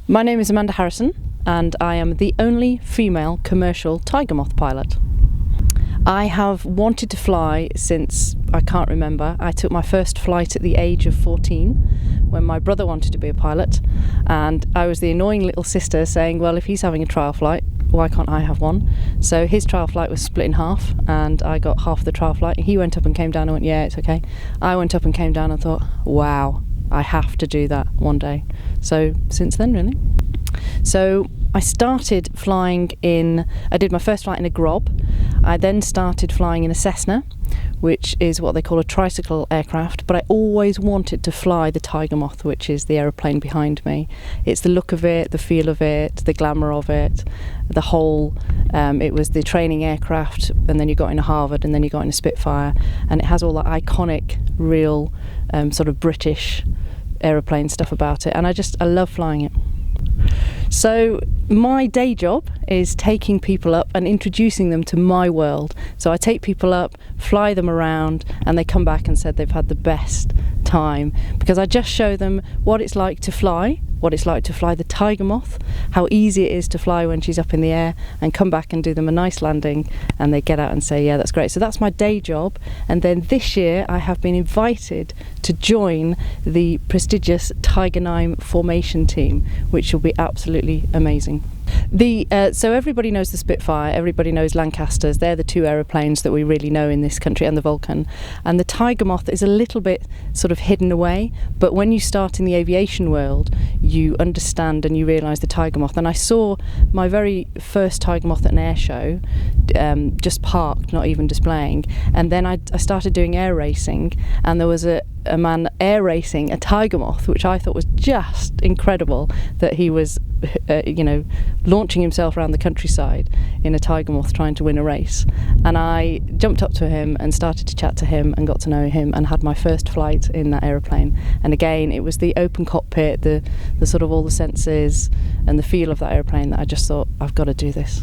My name is Amanda Harrison and I am the only female commercial Tiger Moth pilot. I have wanted to fly since I can't remember. I took my first flight at the age of 14 when my brother wanted to be a pilot, and I was the annoying little sister saying, well, if he's having a trial flight, why can't I have one? So his trial flight was split in half and I got half the trial flight. He went up and came down and went, yeah, it's okay. I went up and came down and thought, wow, I have to do that one day. So since then, really. So I started flying I did my first flight in a Grob. I then started flying in a Cessna, which is what they call a tricycle aircraft, but I always wanted to fly the Tiger Moth, which is the aeroplane behind me. It's the look of it, the feel of it, the glamour of it, the whole, it was the training aircraft, and then you got in a Harvard, and then you got in a Spitfire, and it has all that iconic, real, sort of British aeroplane stuff about it, and I love flying it. So my day job is taking people up and introducing them to my world. So I take people up, fly them around, and they come back and said they've had the best time, because I just show them what it's like to fly the Tiger Moth, how easy it is to fly when she's up in the air, and come back and do them a nice landing, and they get out and say, yeah, that's great. So that's my day job. And then this year I have been invited to join the prestigious Tiger 9 formation team, which will be absolutely amazing. So everybody knows the Spitfire, everybody knows Lancasters. They're the two aeroplanes that we really know in this country, and the Vulcan. And the Tiger Moth is a little bit sort of hidden away, but when you start in the aviation world, you understand and you realise the Tiger Moth. And I saw my very first Tiger Moth at an air show, just parked, not even displaying. And then I started doing air racing, and there was a man air racing a Tiger Moth, which I thought was just incredible, that he was launching himself around the countryside in a Tiger Moth trying to win a race. And I jumped up to him and started to chat to him and got to know him and had my first flight in that aeroplane. And again, it was the open cockpit, the sort of all the senses and the feel of that aeroplane that I just thought, I've got to do this.